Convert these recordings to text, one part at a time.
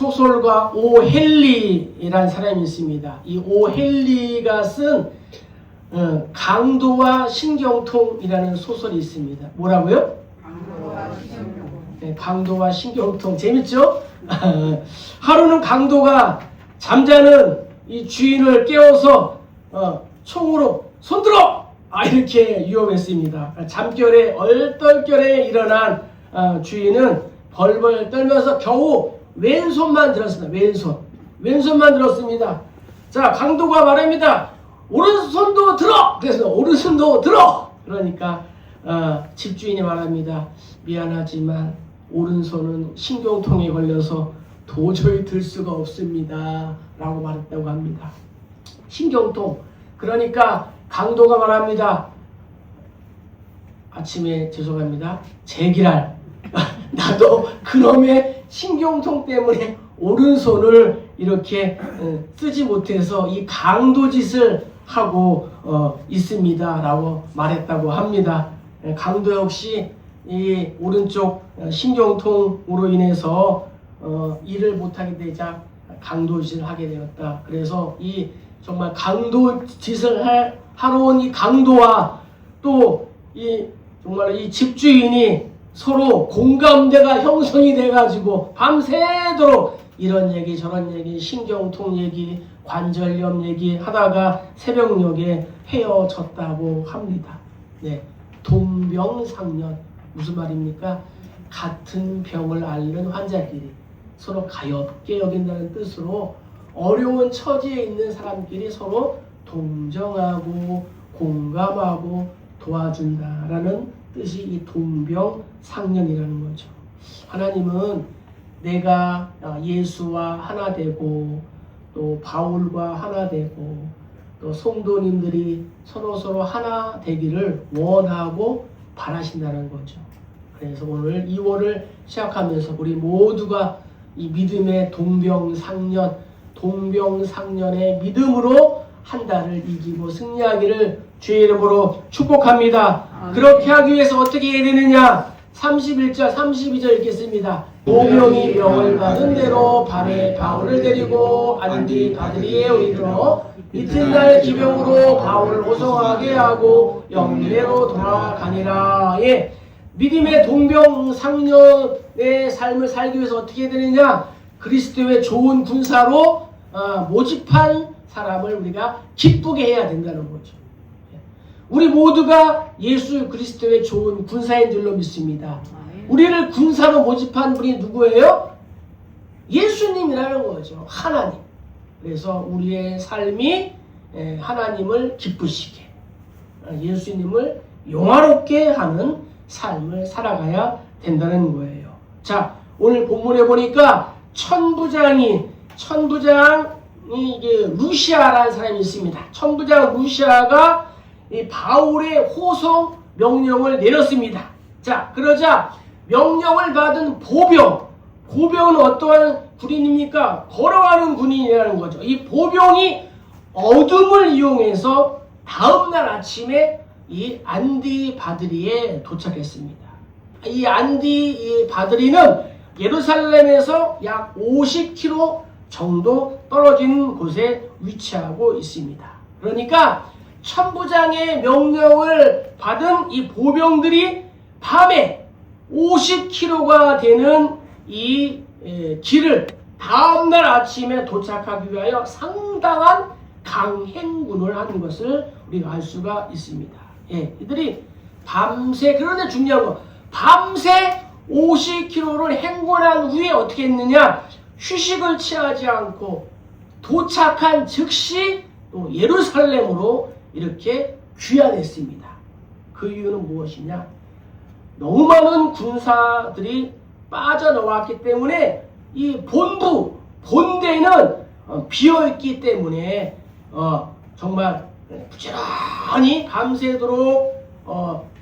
소설가 오헨리라는 사람이 있습니다. 이 오헨리가 쓴 강도와 신경통이라는 소설이 있습니다. 뭐라고요? 강도와 신경통. 네, 강도와 신경통. 재밌죠? 하루는 강도가 잠자는 이 주인을 깨워서 총으로 손들어! 이렇게 위협했습니다. 잠결에 얼떨결에 일어난 주인은 벌벌 떨면서 겨우 왼손만 들었습니다. 왼손만 들었습니다. 자, 강도가 말합니다. 오른손도 들어! 그래서 오른손도 들어! 그러니까 집주인이 말합니다. 미안하지만 오른손은 신경통에 걸려서 도저히 들 수가 없습니다. 라고 말했다고 합니다. 신경통. 그러니까 강도가 말합니다. 아침에 죄송합니다. 제기랄. 나도 그놈의 신경통 때문에 오른손을 이렇게 쓰지 못해서 이 강도짓을 하고 있습니다. 라고 말했다고 합니다. 강도 역시 이 오른쪽 신경통으로 인해서 일을 못하게 되자 강도짓을 하게 되었다. 그래서 이 정말 강도짓을 하러 온 이 강도와 또 이 정말 이 집주인이 서로 공감대가 형성이 돼가지고 밤새도록 이런 얘기 저런 얘기 신경통 얘기 관절염 얘기 하다가 새벽녘에 헤어졌다고 합니다. 네, 동병상련 무슨 말입니까? 같은 병을 앓는 환자끼리 서로 가엾게 여긴다는 뜻으로 어려운 처지에 있는 사람끼리 서로 동정하고 공감하고 도와준다라는 뜻이 이 동병상련이라는 거죠. 하나님은 내가 예수와 하나 되고 또 바울과 하나 되고 또 성도님들이 서로 하나 되기를 원하고 바라신다는 거죠. 그래서 오늘 2월을 시작하면서 우리 모두가 이 믿음의 동병상련의 믿음으로 한 달을 이기고 승리하기를 주의 이름으로 축복합니다. 그렇게 하기 위해서 어떻게 해야 되느냐? 31절 32절 읽겠습니다. 오병이 명을 받은 대로 밤에 바울을 데리고 안디바드리에 이르러 이튿날 기병으로 바울을 호송하게 하고 영내로 돌아가니라. 예, 믿음의 동병상련의 삶을 살기 위해서 어떻게 해야 되느냐? 그리스도의 좋은 군사로 모집한 사람을 우리가 기쁘게 해야 된다는 거죠. 우리 모두가 예수 그리스도의 좋은 군사인 줄로 믿습니다. 우리를 군사로 모집한 분이 누구예요? 예수님이라는 거죠. 하나님. 그래서 우리의 삶이 하나님을 기쁘시게 예수님을 영화롭게 하는 삶을 살아가야 된다는 거예요. 자, 오늘 본문에 보니까 천부장이 이게 루시아라는 사람이 있습니다. 천부장 루시아가 이 바울의 호송 명령을 내렸습니다. 자, 그러자 명령을 받은 보병은 어떠한 군인입니까? 걸어가는 군인이라는 거죠. 이 보병이 어둠을 이용해서 다음날 아침에 이 안디바드리에 도착했습니다. 이 안디바드리는 예루살렘에서 약 50km 정도 떨어진 곳에 위치하고 있습니다. 그러니까 천부장의 명령을 받은 이 보병들이 밤에 50km가 되는 이 길을 다음날 아침에 도착하기 위하여 상당한 강행군을 하는 것을 우리가 알 수가 있습니다. 예, 이들이 밤새, 그런데 중요한 거, 밤새 50km를 행군한 후에 어떻게 했느냐? 휴식을 취하지 않고 도착한 즉시 또 예루살렘으로 이렇게 귀환했습니다. 그 이유는 무엇이냐? 너무 많은 군사들이 빠져나왔기 때문에 이 본대는 비어있기 때문에 정말 부지런히 밤새도록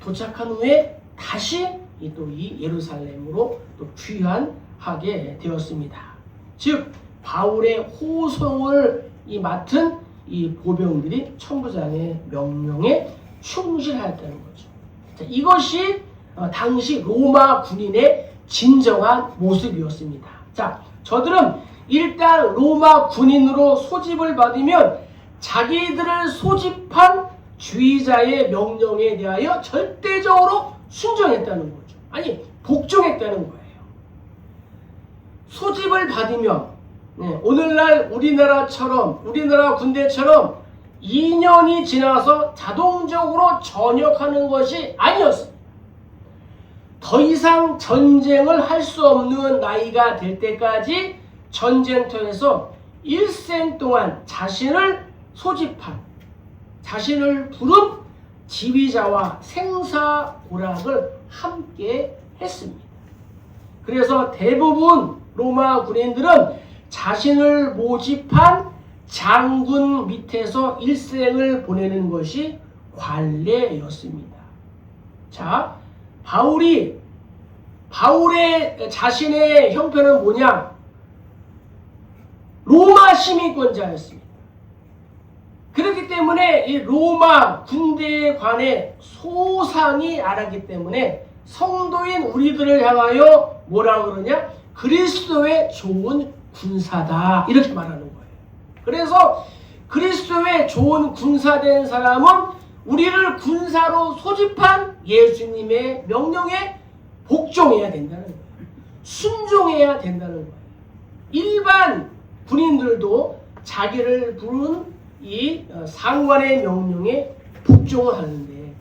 도착한 후에 다시 또 이 예루살렘으로 또 귀환하게 되었습니다. 즉 바울의 호송을 맡은 이 보병들이 천부장의 명령에 충실하였다는 거죠. 자, 이것이 당시 로마 군인의 진정한 모습이었습니다. 자, 저들은 일단 로마 군인으로 소집을 받으면 자기들을 소집한 주의자의 명령에 대하여 절대적으로 순종했다는 거죠. 아니, 복종했다는 거예요. 소집을 받으면 오늘날 우리나라 군대처럼 2년이 지나서 자동적으로 전역하는 것이 아니었습니다. 더 이상 전쟁을 할 수 없는 나이가 될 때까지 전쟁터에서 일생 동안 자신을 소집한, 자신을 부른 지휘자와 생사고락을 함께 했습니다. 그래서 대부분 로마 군인들은 자신을 모집한 장군 밑에서 일생을 보내는 것이 관례였습니다. 자, 바울의 자신의 형편은 뭐냐? 로마 시민권자였습니다. 그렇기 때문에 이 로마 군대에 관해 소상히 알았기 때문에 성도인 우리들을 향하여 뭐라 그러냐? 그리스도의 좋은 군사다, 이렇게 말하는 거예요. 그래서 그리스도의 좋은 군사된 사람은 우리를 군사로 소집한 예수님의 명령에 복종해야 된다는 거예요. 순종해야 된다는 거예요. 일반 군인들도 자기를 부른 이 상관의 명령에 복종을 하는데,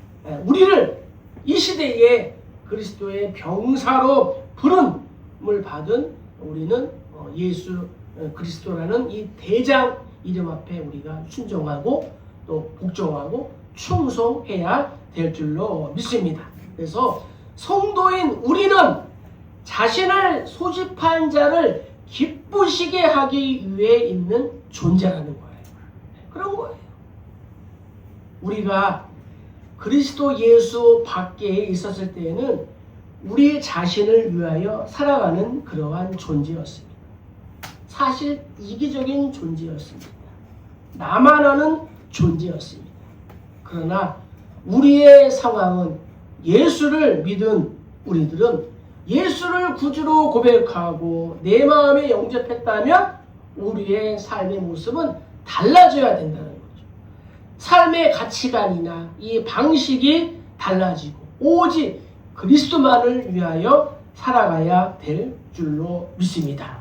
우리를 이 시대에 그리스도의 병사로 부름을 받은 우리는 예수 그리스도라는 이 대장 이름 앞에 우리가 순종하고 또 복종하고 충성해야 될 줄로 믿습니다. 그래서 성도인 우리는 자신을 소집한 자를 기쁘시게 하기 위해 있는 존재라는 거예요. 그런 거예요. 우리가 그리스도 예수 밖에 있었을 때에는 우리 자신을 위하여 살아가는 그러한 존재였습니다. 사실 이기적인 존재였습니다. 나만 아는 존재였습니다. 그러나 우리의 상황은 예수를 믿은 우리들은 예수를 구주로 고백하고 내 마음에 영접했다면 우리의 삶의 모습은 달라져야 된다는 거죠. 삶의 가치관이나 이 방식이 달라지고 오직 그리스도만을 위하여 살아가야 될 줄로 믿습니다.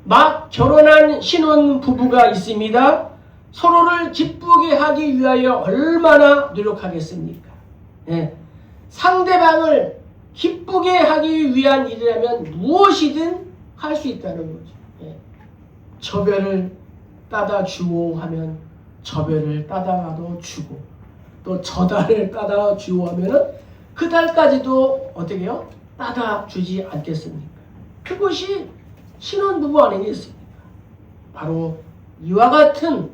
막 결혼한 신혼 부부가 있습니다. 서로를 기쁘게 하기 위하여 얼마나 노력하겠습니까? 상대방을 기쁘게 하기 위한 일이라면 무엇이든 할 수 있다는 거죠. 저별을 따다 주오 하면 저별을 따다가도 주고, 또 저달을 따다 주오 하면은 그 달까지도 어떻게 해요? 따다 주지 않겠습니까? 그것이 신혼부부 아니겠습니까? 바로 이와 같은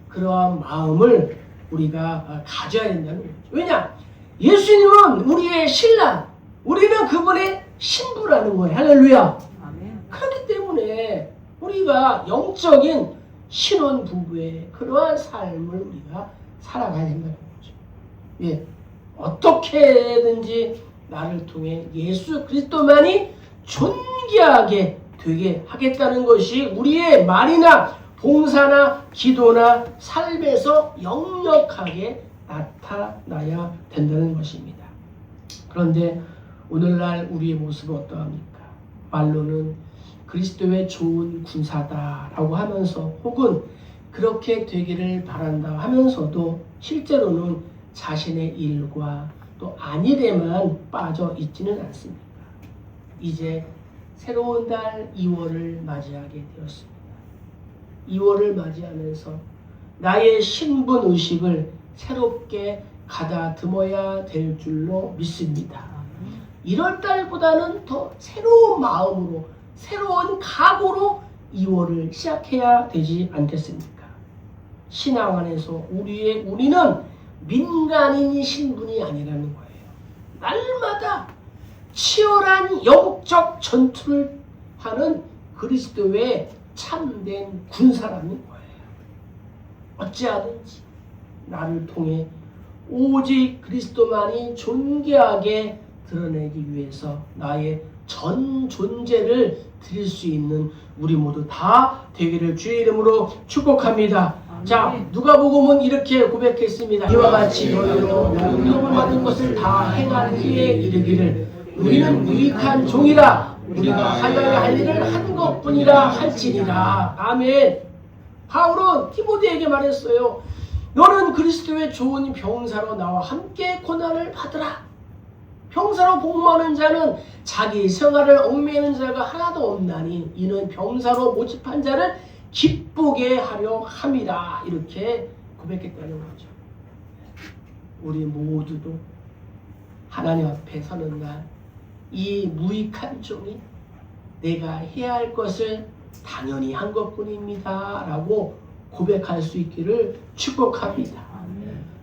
그러한 마음을 우리가 가져야 된다는 거죠. 왜냐? 예수님은 우리의 신랑, 우리는 그분의 신부라는 거예요. 할렐루야. 아멘. 그렇기 때문에 우리가 영적인 신혼부부의 그러한 삶을 우리가 살아가야 된다는 거죠. 어떻게든지 나를 통해 예수 그리스도만이 존귀하게 되게 하겠다는 것이 우리의 말이나 봉사나 기도나 삶에서 역력하게 나타나야 된다는 것입니다. 그런데 오늘날 우리의 모습은 어떠합니까? 말로는 그리스도의 좋은 군사다라고 하면서 혹은 그렇게 되기를 바란다 하면서도 실제로는 자신의 일과 또 안일에만 빠져 있지는 않습니다. 이제 새로운 달 2월을 맞이하게 되었습니다. 2월을 맞이하면서 나의 신분 의식을 새롭게 가다듬어야 될 줄로 믿습니다. 1월 달보다는 더 새로운 마음으로, 새로운 각오로 2월을 시작해야 되지 않겠습니까? 신앙 안에서 우리는 민간인 신분이 아니라는 거예요. 날마다 치열한 영적 전투를 하는 그리스도의 참된 군사라는 거예요. 어찌하든지 나를 통해 오직 그리스도만이 존귀하게 드러내기 위해서 나의 전 존재를 드릴 수 있는 우리 모두 다 되기를 주의 이름으로 축복합니다. 자, 누가복음은 이렇게 고백했습니다. 이와 같이 너희로 명령을 받은 것을 다 행한 후에 이르기를 우리는 유익한 종이라 우리가 하여야 할 일을 한 것뿐이라 할지니라. 아멘. 바울은 디모데에게 말했어요. 너는 그리스도의 좋은 병사로 나와 함께 고난을 받으라. 병사로 복무하는 자는 자기 생활을 얽매이는 자가 하나도 없나니 이는 병사로 모집한 자를 기쁘게 하려 함이라. 이렇게 고백했다는 거죠. 우리 모두도 하나님 앞에 서는 날 이 무익한 종이 내가 해야 할 것을 당연히 한 것뿐입니다 라고 고백할 수 있기를 축복합니다.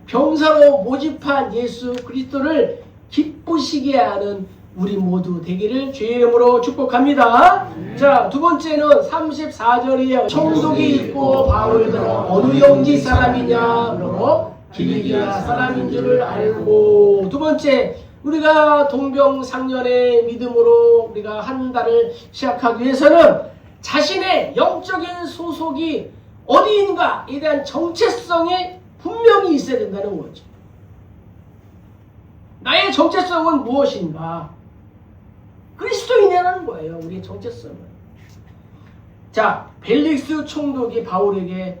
병사로 모집한 예수 그리스도를 기쁘시게 하는 우리 모두 되기를 주의 이름으로 축복합니다. 자, 두 번째는 34절이에요. 총독이 있고 바울들은 어느 영지 사람이냐? 그러고 길리기아 사람인 줄을 알고. 두 번째, 우리가 동병상련의 믿음으로 우리가 한 달을 시작하기 위해서는 자신의 영적인 소속이 어디인가에 대한 정체성이 분명히 있어야 된다는 거죠. 나의 정체성은 무엇인가? 그리스도인이라는 거예요. 우리의 정체성은. 자, 벨릭스 총독이 바울에게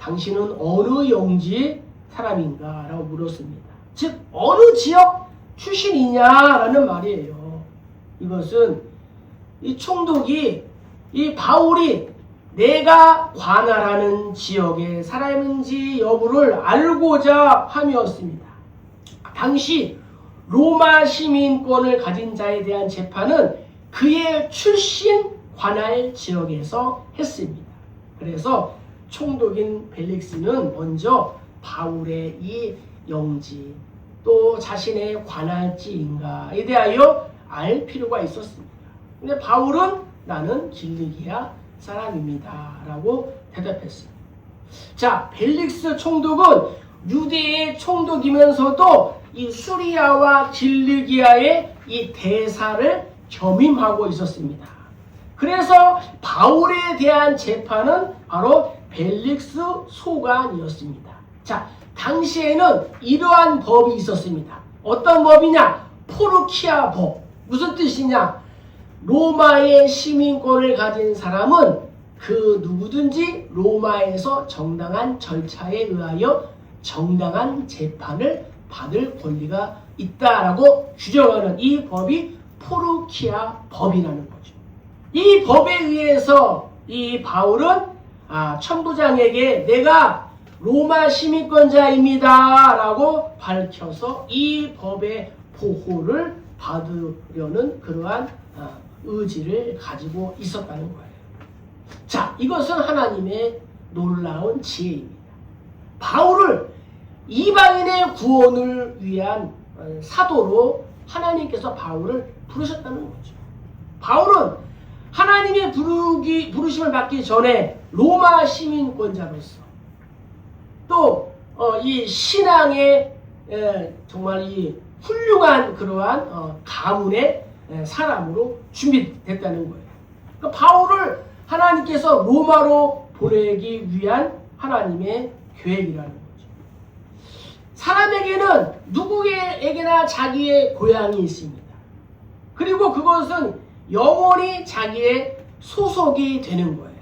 당신은 어느 영지 사람인가? 라고 물었습니다. 즉 어느 지역 출신이냐라는 말이에요. 이것은 이 총독이 이 바울이 내가 관할하는 지역의 사람인지 여부를 알고자 함이었습니다. 당시 로마 시민권을 가진 자에 대한 재판은 그의 출신 관할 지역에서 했습니다. 그래서 총독인 벨릭스는 먼저 바울의 이 영지 또 자신의 관할지인가에 대하여 알 필요가 있었습니다. 근데 바울은 나는 길리기아 사람입니다 라고 대답했습니다. 자, 벨릭스 총독은 유대의 총독이면서도 이 수리아와 길리기아의 이 대사를 겸임하고 있었습니다. 그래서 바울에 대한 재판은 바로 벨릭스 소관이었습니다. 자, 당시에는 이러한 법이 있었습니다. 어떤 법이냐? 포르키아 법. 무슨 뜻이냐? 로마의 시민권을 가진 사람은 그 누구든지 로마에서 정당한 절차에 의하여 정당한 재판을 받을 권리가 있다라고 규정하는 이 법이 포르키아 법이라는 거죠. 이 법에 의해서 이 바울은 천부장에게 내가 로마 시민권자입니다 라고 밝혀서 이 법의 보호를 받으려는 그러한 의지를 가지고 있었다는 거예요. 자, 이것은 하나님의 놀라운 지혜입니다. 바울을 이방인의 구원을 위한 사도로 하나님께서 바울을 부르셨다는 거죠. 바울은 하나님의 부르심을 받기 전에 로마 시민권자로서 또 이 신앙의 정말 이 훌륭한 그러한 가문의 사람으로 준비됐다는 거예요. 그러니까 바울을 하나님께서 로마로 보내기 위한 하나님의 계획이라는 거죠. 사람에게는 누구에게나 자기의 고향이 있습니다. 그리고 그것은 영원히 자기의 소속이 되는 거예요.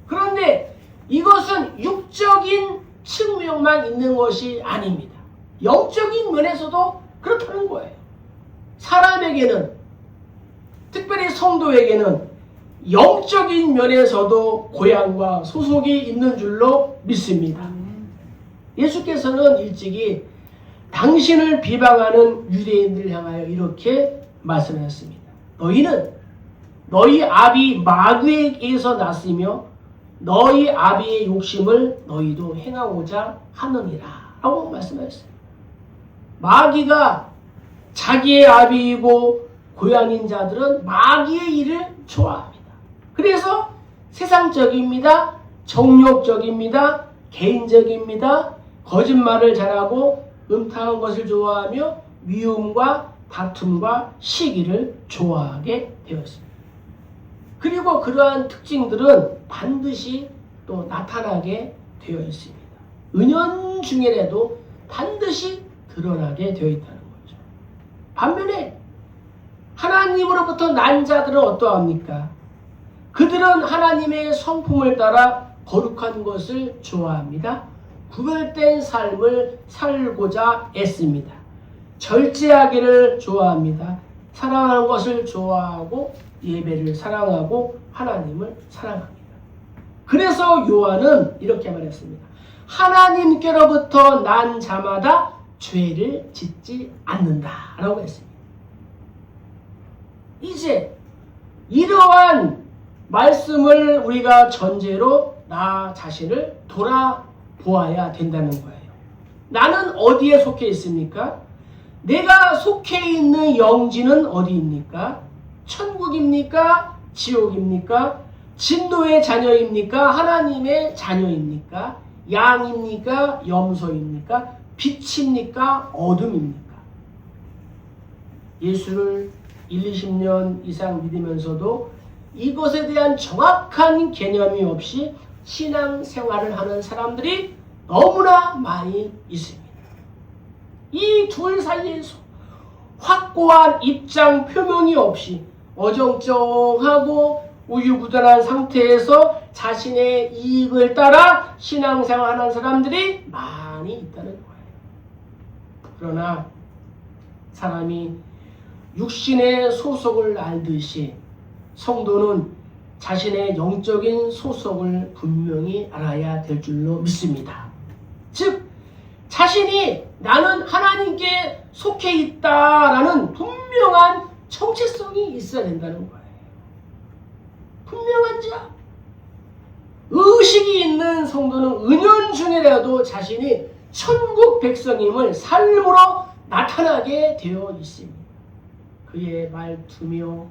그런데 이것은 육적인 측면만 있는 것이 아닙니다. 영적인 면에서도 그렇다는 거예요. 사람에게는, 특별히 성도에게는 영적인 면에서도 고향과 소속이 있는 줄로 믿습니다. 예수께서는 일찍이 당신을 비방하는 유대인들을 향하여 이렇게 말씀하셨습니다. 너희는 너희 아비 마귀에게서 났으며 너희 아비의 욕심을 너희도 행하고자 하느니라 라고 말씀하셨어요. 마귀가 자기의 아비이고 고향인 자들은 마귀의 일을 좋아합니다. 그래서 세상적입니다. 정욕적입니다. 개인적입니다. 거짓말을 잘하고 음탕한 것을 좋아하며 미움과 다툼과 시기를 좋아하게 되었습니다. 그리고 그러한 특징들은 반드시 또 나타나게 되어 있습니다. 은연중에라도 반드시 드러나게 되어 있다는 거죠. 반면에 하나님으로부터 난 자들은 어떠합니까? 그들은 하나님의 성품을 따라 거룩한 것을 좋아합니다. 구별된 삶을 살고자 애씁니다. 절제하기를 좋아합니다. 사랑하는 것을 좋아하고 예배를 사랑하고 하나님을 사랑합니다. 그래서 요한은 이렇게 말했습니다. 하나님께로부터 난 자마다 죄를 짓지 않는다라고 했습니다. 이제 이러한 말씀을 우리가 전제로 나 자신을 돌아보아야 된다는 거예요. 나는 어디에 속해 있습니까? 내가 속해 있는 영지는 어디입니까? 천국입니까? 지옥입니까? 진노의 자녀입니까? 하나님의 자녀입니까? 양입니까? 염소입니까? 빛입니까? 어둠입니까? 예수를 20년 이상 믿으면서도 이것에 대한 정확한 개념이 없이 신앙생활을 하는 사람들이 너무나 많이 있습니다. 이 둘 사이에서 확고한 입장 표명이 없이 어정쩡하고 우유부단한 상태에서 자신의 이익을 따라 신앙생활하는 사람들이 많이 있다는 거예요. 그러나 사람이 육신의 소속을 알듯이 성도는 자신의 영적인 소속을 분명히 알아야 될 줄로 믿습니다. 즉 자신이 나는 하나님께 속해 있다라는 분명한 정체성이 있어야 된다는 거예요. 분명한 자, 의식이 있는 성도는 은연중에라도 자신이 천국 백성임을 삶으로 나타나게 되어 있습니다. 그의 말투며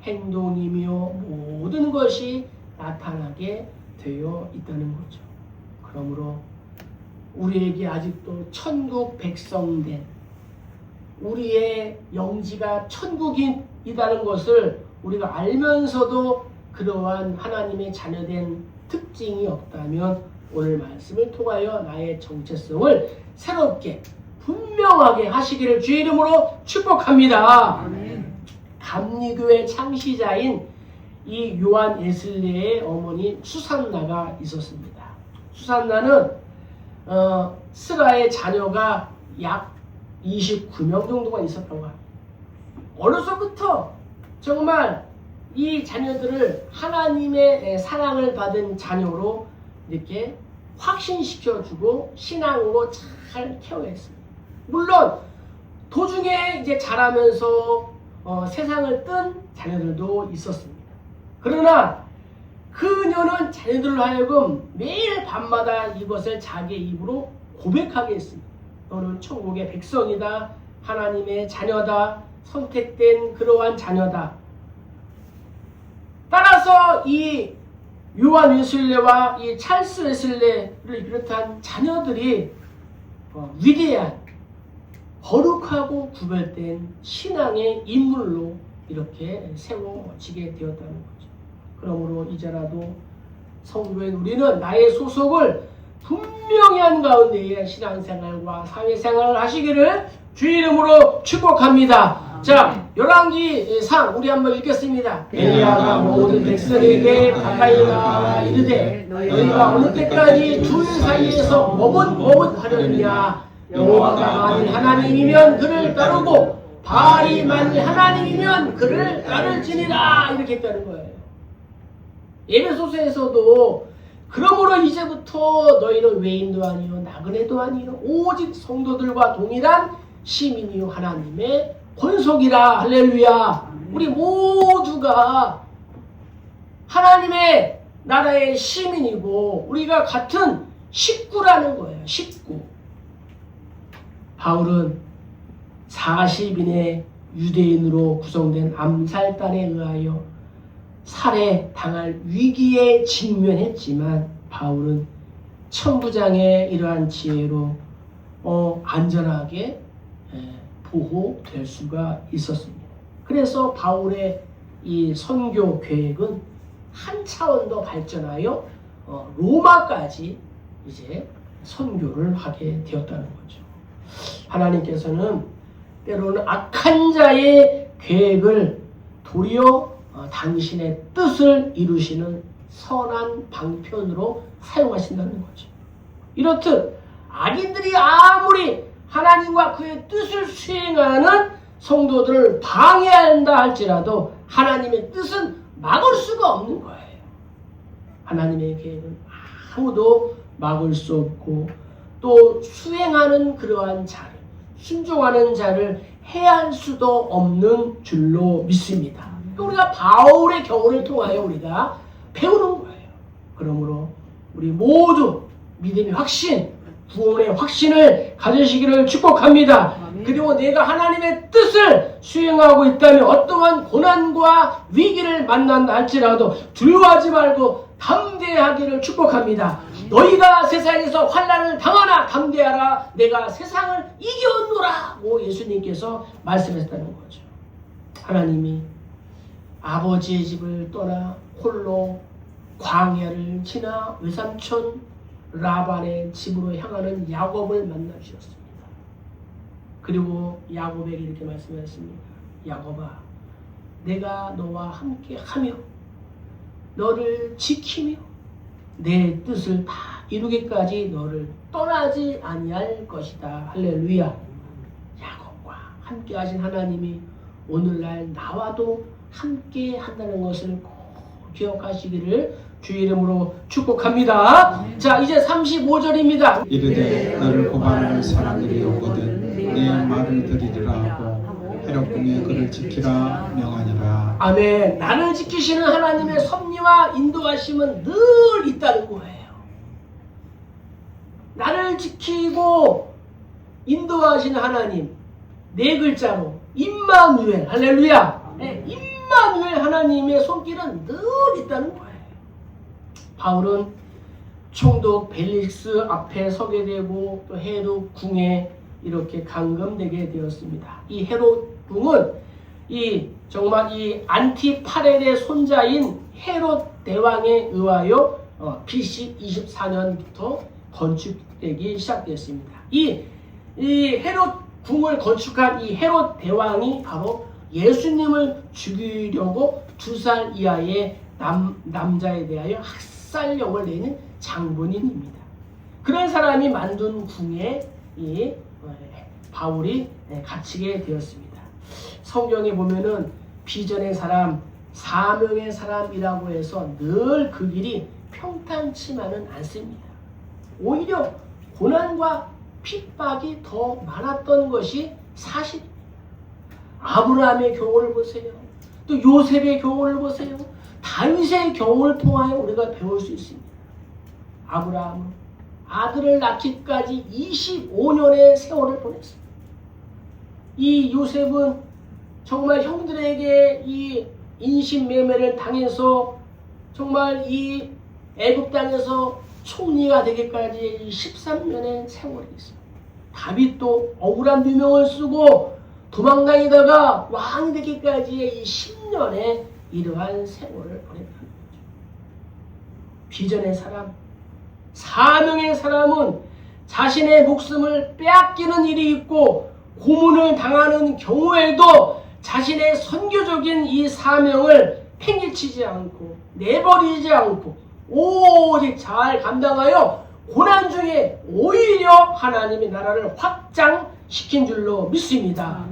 행동이며 모든 것이 나타나게 되어 있다는 거죠. 그러므로 우리에게 아직도 천국 백성된 우리의 영지가 천국이라는 것을 우리가 알면서도 그러한 하나님의 자녀된 특징이 없다면 오늘 말씀을 통하여 나의 정체성을 새롭게 분명하게 하시기를 주의 이름으로 축복합니다. 아멘. 감리교의 창시자인 이 요한 웨슬리의 어머니 수산나가 있었습니다. 수산나는 스가의 자녀가 약 29명 정도가 있었다고 합니다. 어려서부터 정말 이 자녀들을 하나님의 사랑을 받은 자녀로 이렇게 확신시켜주고 신앙으로 잘 케어했습니다. 물론 도중에 이제 자라면서 세상을 뜬 자녀들도 있었습니다. 그러나 그녀는 자녀들로 하여금 매일 밤마다 이것을 자기의 입으로 고백하게 했습니다. 너는 천국의 백성이다. 하나님의 자녀다. 선택된 그러한 자녀다. 따라서 이 요한 웨슬레와 이 찰스 웨슬레를 비롯한 자녀들이 위대한 거룩하고 구별된 신앙의 인물로 이렇게 세워지게 되었다는 거죠. 그러므로 이제라도 성도인 우리는 나의 소속을 분명히 한 가운데에 신앙생활과 사회생활을 하시기를 주의 이름으로 축복합니다. 자, 열왕기상 우리 한번 읽겠습니다. 엘리야가 모든 백성에게 가까이 나와 이르되 너희가 어느 때까지 둘 사이에서 머뭇머뭇하려느냐. 여호와가 만일 하나님이면 그를 따르고 바알이 만일 하나님이면 그를 따를지니라. 이렇게 했다는 거예요. 에베소서에서도 그러므로 이제부터 너희는 외인도 아니요 나그네도 아니요 오직 성도들과 동일한 시민이요 하나님의 권속이라. 할렐루야. 우리 모두가 하나님의 나라의 시민이고 우리가 같은 식구라는 거예요. 식구. 바울은 40인의 유대인으로 구성된 암살단에 의하여 살해당할 위기에 직면했지만 바울은 천부장의 이러한 지혜로 안전하게 보호될 수가 있었습니다. 그래서 바울의 이 선교 계획은 한 차원 더 발전하여 로마까지 이제 선교를 하게 되었다는 거죠. 하나님께서는 때로는 악한 자의 계획을 도리어 당신의 뜻을 이루시는 선한 방편으로 사용하신다는 거죠. 이렇듯 악인들이 아무리 하나님과 그의 뜻을 수행하는 성도들을 방해한다 할지라도 하나님의 뜻은 막을 수가 없는 거예요. 하나님의 계획은 아무도 막을 수 없고 또 수행하는 그러한 자를, 순종하는 자를 해할 수도 없는 줄로 믿습니다. 우리가 바울의 경우를 통하여 우리가 배우는 거예요. 그러므로 우리 모두 믿음의 확신, 구원의 확신을 가지시기를 축복합니다. 그리고 내가 하나님의 뜻을 수행하고 있다면 어떠한 고난과 위기를 만난다 할지라도 두려워하지 말고 담대하기를 축복합니다. 너희가 세상에서 환난을 당하나 담대하라. 내가 세상을 이겼노라. 고 예수님께서 말씀하셨다는 거죠. 하나님이 아버지의 집을 떠나 홀로 광야를 지나 외삼촌 라반의 집으로 향하는 야곱을 만나 주셨습니다. 그리고 야곱에게 이렇게 말씀하셨습니다. 야곱아, 내가 너와 함께 하며 너를 지키며 내 뜻을 다 이루기까지 너를 떠나지 아니할 것이다. 할렐루야. 야곱과 함께 하신 하나님이 오늘날 나와도 함께 한다는 것을 꼭 기억하시기를 주의 이름으로 축복합니다. 자, 이제 35절입니다. 이르되 너를 고발할 사람들이 오거든 내 말을 들으리라 하고 헤롯궁에 그를 지키라 명하니라. 아멘. 나를 지키시는 하나님의 섭리와 인도하심은 늘 있다는 거예요. 나를 지키고 인도하시는 하나님, 네 글자로 임마누엘, 할렐루야. 네, 임마누엘 하나님의 손길은 늘 있다는 거예요. 바울은 총독 벨릭스 앞에 서게 되고 또 헤롯 궁에 이렇게 감금되게 되었습니다. 이 헤롯 궁은 정말 이 안티파렐의 손자인 헤롯 대왕에 의하여 BC 24년부터 건축되기 시작되었습니다. 이 헤롯 궁을 건축한 이 헤롯 대왕이 바로 예수님을 죽이려고 2살 이하의 남자에 대하여 학살령을 내는 장본인입니다. 그런 사람이 만든 궁에 바울이 갇히게 되었습니다. 성경에 보면은 비전의 사람, 사명의 사람이라고 해서 늘 그 길이 평탄치만은 않습니다. 오히려 고난과 핍박이 더 많았던 것이 사실입니다. 아브라함의 경우를 보세요. 또 요셉의 경우를 보세요. 다윗의 경우를 통하여 우리가 배울 수 있습니다. 아브라함은 아들을 낳기까지 25년의 세월을 보냈습니다. 이 요셉은 정말 형들에게 이 인신매매를 당해서 정말 이 애굽 땅에서 총리가 되기까지 13년의 세월이 있습니다. 다윗도 억울한 누명을 쓰고 도망다니다가 왕이 되기까지의 이 10년의 이러한 세월을 보냈다는 거죠. 비전의 사람, 사명의 사람은 자신의 목숨을 빼앗기는 일이 있고 고문을 당하는 경우에도 자신의 선교적인 이 사명을 팽개치지 않고 내버리지 않고 오직 잘 감당하여 고난 중에 오히려 하나님의 나라를 확장시킨 줄로 믿습니다.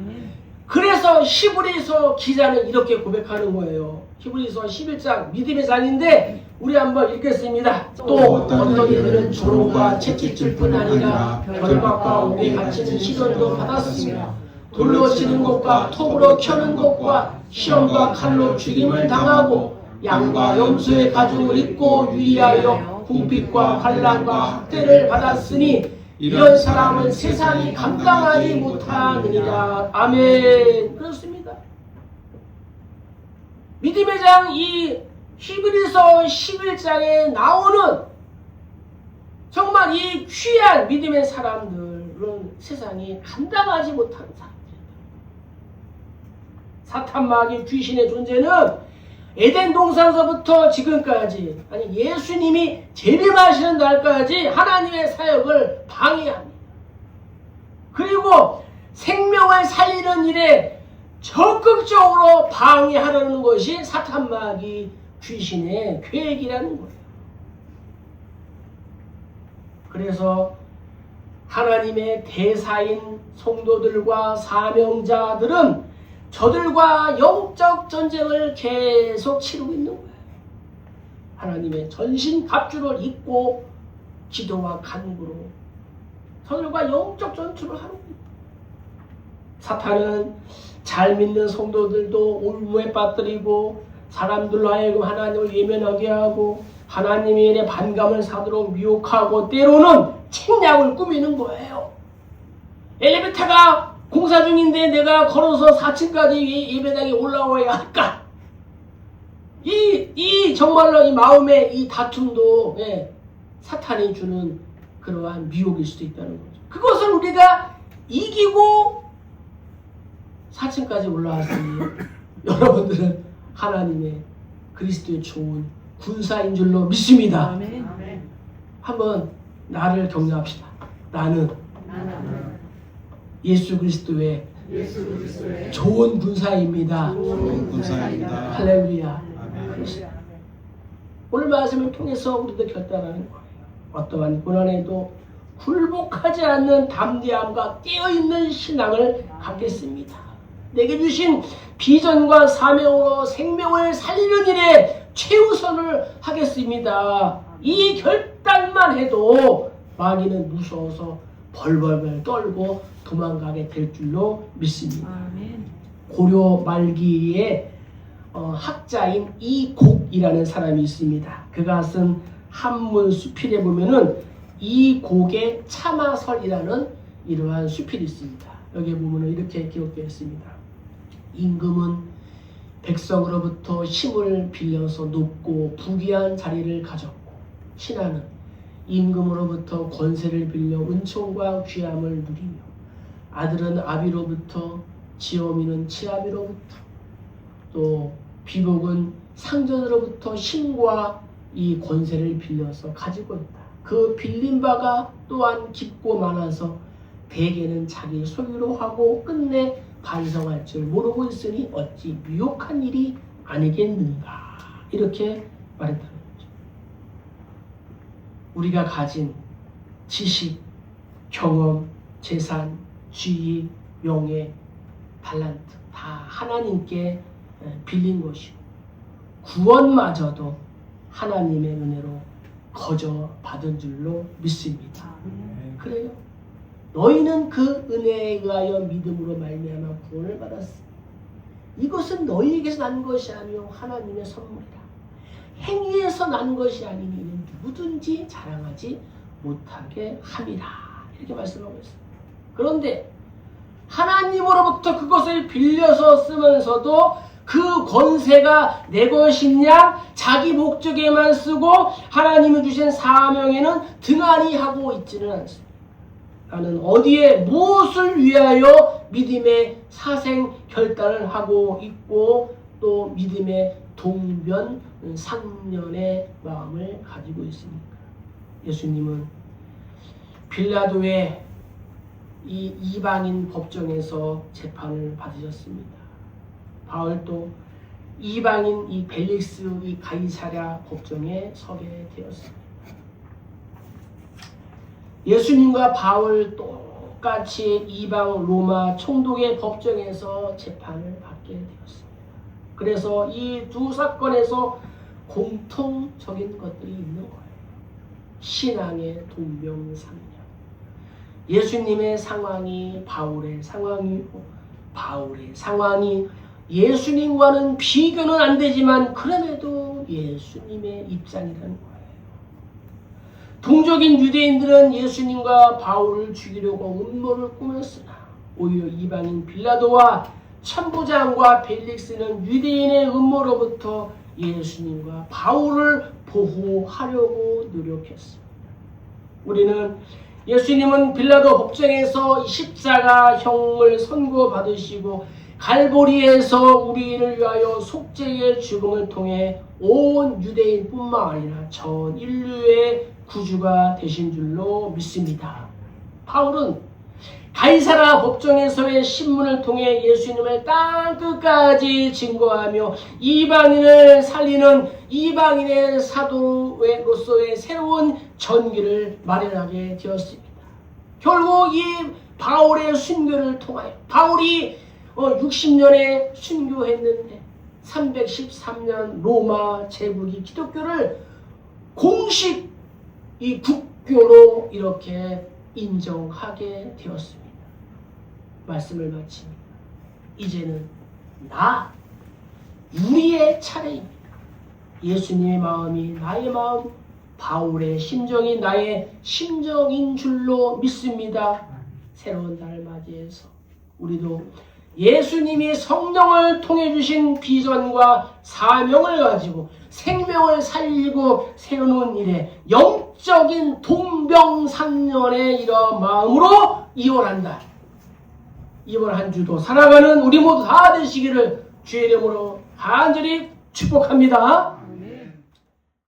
그래서 히브리서 기자는 이렇게 고백하는 거예요. 히브리서 11장 믿음의 장인데 우리 한번 읽겠습니다. 또 어떤 이들은 조롱과 채찍질 뿐 아니라 결박과 옥에 갇히는 시련도 받았으며 돌로 치는 것과 톱으로 켜는 것과 시험과 칼로 죽임을 당하고 양과 염소의 가죽을 입고 유의하여 궁핍과 환난과 학대를 받았으니 이런 사람은 세상이 감당하지 못하느니라. 아멘. 그렇습니다. 믿음의 장 이 히브리서 11장에 나오는 정말 이 귀한 믿음의 사람들은 세상이 감당하지 못하는 사람들입니다. 사탄 마귀 귀신의 존재는 에덴 동산서부터 지금까지, 아니 예수님이 재림하시는 날까지 하나님의 사역을 방해합니다. 그리고 생명을 살리는 일에 적극적으로 방해하려는 것이 사탄 마귀 귀신의 계획이라는 거예요. 그래서 하나님의 대사인 성도들과 사명자들은 저들과 영적 전쟁을 계속 치르고 있는 거예요. 하나님의 전신갑주를 입고 기도와 간구로 저들과 영적 전투를 하는 거예요. 사탄은 잘 믿는 성도들도 올무에 빠뜨리고 사람들로 하여금 하나님을 외면하게 하고 하나님의 일에 반감을 사도록 미혹하고 때로는 책략을 꾸미는 거예요. 엘리베이터가 공사 중인데 내가 걸어서 4층까지 예배당에 올라와야 할까? 이 정말로 이 마음의 이 다툼도 사탄이 주는 그러한 미혹일 수도 있다는 거죠. 그것을 우리가 이기고 4층까지 올라왔으니 여러분들은 하나님의 그리스도의 좋은 군사인 줄로 믿습니다. 아멘. 한번 나를 격려합시다. 나는 예수 그리스도의 좋은 군사입니다. 좋은 군사입니다. 할렐루야. 아멘. 오늘 말씀을 통해서 우리도 결단하는 거예요. 어떠한 고난에도 굴복하지 않는 담대함과 깨어있는 신앙을 갖겠습니다. 내게 주신 비전과 사명으로 생명을 살리는 일에 최우선을 하겠습니다. 이 결단만 해도 마귀는 무서워서 벌벌벌 떨고 도망가게 될 줄로 믿습니다. 아멘. 고려 말기에 학자인 이곡이라는 사람이 있습니다. 그가 쓴 한문 수필에 보면은 이곡의 참화설이라는 이러한 수필이 있습니다. 여기에 보면은 이렇게 기록되어 있습니다. 임금은 백성으로부터 힘을 빌려서 높고 부귀한 자리를 가졌고 신하는 임금으로부터 권세를 빌려 은총과 귀함을 누리며 아들은 아비로부터 지엄이는 치아비로부터 또 비복은 상전으로부터 힘과 이 권세를 빌려서 가지고 있다. 그 빌린 바가 또한 깊고 많아서 대개는 자기 소유로 하고 끝내 반성할 줄 모르고 있으니 어찌 미혹한 일이 아니겠는가. 이렇게 말했다는 거죠. 우리가 가진 지식, 경험, 재산, 지위, 명예, 달란트 다 하나님께 빌린 것이고 구원마저도 하나님의 은혜로 거저 받은 줄로 믿습니다. 그래요. 너희는 그 은혜에 의하여 믿음으로 말미암아 구원을 받았으니 이것은 너희에게서 난 것이 아니요 하나님의 선물이라. 행위에서 난 것이 아니니 누구든지 자랑하지 못하게 함이라. 이렇게 말씀하고 있습니다. 그런데 하나님으로부터 그것을 빌려서 쓰면서도 그 권세가 내 것이냐 자기 목적에만 쓰고 하나님이 주신 사명에는 등한히 하고 있지는 않습니다. 나는 어디에 무엇을 위하여 믿음의 사생 결단을 하고 있고 또 믿음의 동변 상련의 마음을 가지고 있습니까? 예수님은 빌라도의 이 이방인 법정에서 재판을 받으셨습니다. 바울도 이방인 이 벨릭스 이 가이사랴 법정에 서게 되었습니다. 예수님과 바울 똑같이 이방 로마 총독의 법정에서 재판을 받게 되었습니다. 그래서 이 두 사건에서 공통적인 것들이 있는 거예요. 신앙의 동병상련. 예수님의 상황이 바울의 상황이고 바울의 상황이 예수님과는 비교는 안 되지만 그럼에도 예수님의 입장이라는 거예요. 동족인 유대인들은 예수님과 바울을 죽이려고 음모를 꾸몄으나 오히려 이방인 빌라도와 천부장과 벨릭스는 유대인의 음모로부터 예수님과 바울을 보호하려고 노력했습니다. 우리는 예수님은 빌라도 법정에서 십자가형을 선고받으시고 갈보리에서 우리를 위하여 속죄의 죽음을 통해 온 유대인뿐만 아니라 전 인류의 구주가 되신 줄로 믿습니다. 바울은 가이사라 법정에서의 신문을 통해 예수님을 땅 끝까지 증거하며 이방인을 살리는 이방인의 사도로서의 새로운 전기를 마련하게 되었습니다. 결국 이 바울의 순교를 통하여 바울이 60년에 순교했는데 313년 로마 제국이 기독교를 공식 이 국교로 이렇게 인정하게 되었습니다. 말씀을 마칩니다. 이제는 우리의 차례입니다. 예수님의 마음이 나의 마음, 바울의 심정이 나의 심정인 줄로 믿습니다. 새로운 날을 맞이해서 우리도 예수님이 성령을 통해 주신 비전과 사명을 가지고 생명을 살리고 세우는 일에 영적인 동병상련의 이런 마음으로 이월한다. 이월 한 주도 살아가는 우리 모두 다 되시기를 주의 이름으로 간절히 축복합니다.